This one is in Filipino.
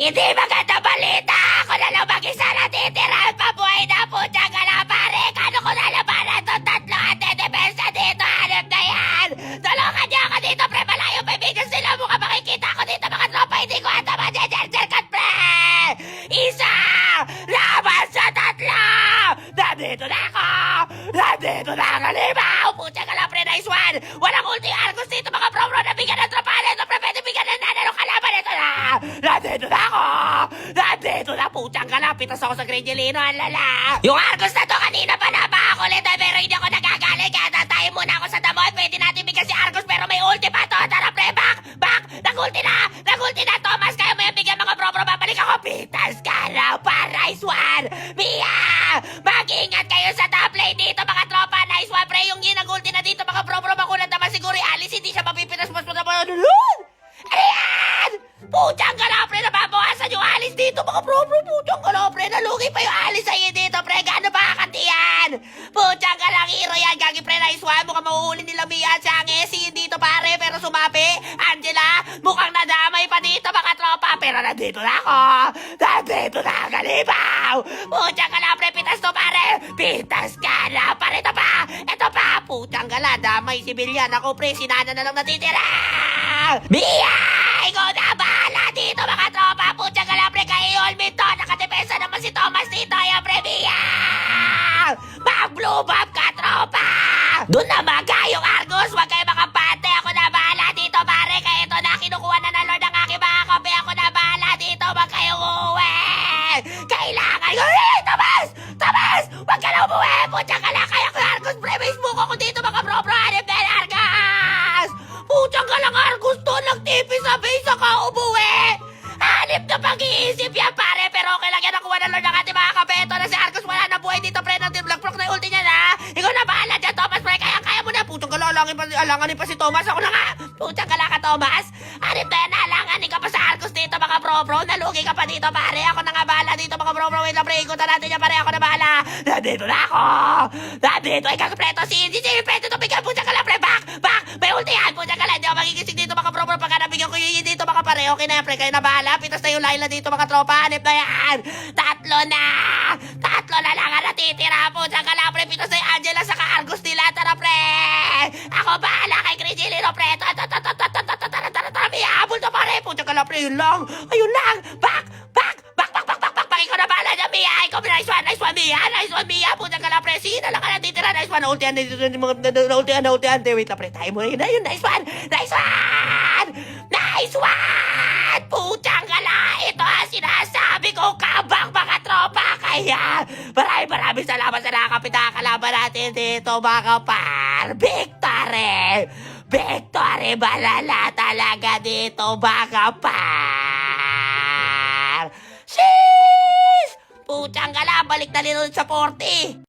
Hindi maganda balita! Ako na lang mag-isa natitira! Pabuhay na po dyan ka na pare! Kano ko na labanan itong tatlo at dedepensa dito? Hanap na yan! Tulungan niyo ako dito pre! Malayo pa bigas sila! Mukha makikita ko dito mga tropa! Hindi ko ata majejerjerkat pre! Isa! Laban sa tatlo! Nandito na ako! Nandito na ang halimaw! Pucha ka lang pre! Nice one! Walang ulti Argos dito mga pro-pro! Nabigyan ng tropa! Ito pre! Pwede bigyan ng nanalo kalaban! Ito na! Nandito na ako! Nandito na! Puchang kalapitas ako sa Grangelino! Ang lala! Yung Argos na to kanina pa napakakulit pero hindi ako nagagalit kaya tatayin muna ako sa damot! Pwede natin bigyan si Argos pero may ulti pa to! Tara pre! Back! Back! Nag-ulti na! Nag-ulti na! Thomas! Kaya mo yung bigyan mga pro-pro! Babalik ako! Pitas ka na! Nice one! Mia! Mag-ingat kayo sa top lane dito mga tropa! Nice one pre! Yung ginag-ulti na dito mga pro-pro! Makulat naman siguro Alice! Hindi siya mapipitas! Mas matabayan! Ayan! Puchang galapre na babawasan yung alis dito mga pro-pro. Puchang galapre na lugi pa yung alis sa'yo dito pre. Gano'n ba kakantiyan? Puchang galang hero yan. Gagi pre na iswa. Mukhang mahuhuli nila Mia at Sangesi dito pare. Pero sumabi. Angela, mukhang nadamay pa dito mga tropa. Pero nandito na ako. Nandito na ang galibaw. Puchang galapre. Pitas to pare. Pitas ka na pare. Ito pa. Ito pa. Puchang gala. Damay si Bilyan. Ako pre. Sinana na lang natitira. Mia! Ikaw na bahala dito mga tropa! Pucha ka lang pre kay Olmin to! Nakadepensa naman si Thomas dito! Ayan pre Mia! Mag-blue bomb ka tropa! Doon na yung Argos! Huwag kayo makapante! Ako na bahala dito pare! Kaya ito na kinukuha na ng Lord ang aking mga kape! Ako na bahala dito! Huwag kayo uuwi! Kailangan ko! Thomas! Thomas! Huwag ka na umuwi! Pucha ka lang kaya ko Argos pre! Facebook ako dito mga bro-bro! Hanip na yung Argos! Pucha ka lang Argos to! Nagtipi sa base ka umuwi! Hanip na pag-iisip yan pare! Pero okay lang yan nakuha ng Lord ng ating mga kapeto na si Argos wala na buhay dito pre ng Team Black Proc na yung ulti niya na! Ikaw na bahala dyan Thomas pre! Kaya mo na! Putang alanganin pa si Thomas! Ako na nga! Putang ka Thomas! Hanip na yan! Alanganin ka pa sa Argos dito mga bro-bro! Nalugi ka pa dito pare! Ako na nga bahala dito mga bro-bro! Wait lang pre! Ikutan natin yan pare! Ako na bahala! Nandito na ako! Nandito! Ikaw kompleto! Si kompleto to! Bigyan! Putang ka lang pre! Back! Back! May ulti yan! Putang ka lang! Hindi ako magigising dito mga bro-bro! Pagka nabigyan ko yung dito mga pare! Okay na yan pre! Kayo na bahala! Pitas na yung Laila dito mga tropa! Hanip na yan! Tatlo na! Tatlo na lang ang natitira! Putang ka lang pre! Pitas na yung Angela sa ka-Argos nila! Tara pre! Ako bahala kay Crisillino pre! Tara! May habol na pare! Putang ka lang pre! Yun lang! Ayun lang! Back! Back! Back! Back! Back! Back! Back! Back! Ikaw na bahala na Mia! Ikaw nice one! Nice one Mia! Nice one Mia! Putang ka lang pre! Sino lang ka natitira! Nice one! Ultihan! Ultihan! Wait lang pre! Tayo mo yun! Ayun! Nice one! Nice one! Nice one! Putang ka lang! Ito ang sinasabi ko kabang mga tropa! Kaya maraming salamat sa nakakapita kalaban natin dito mga par! Victory! Victory! Malala talaga dito mga par! Sheesh! Putang ka lang! Balik na rin ulit sa 40!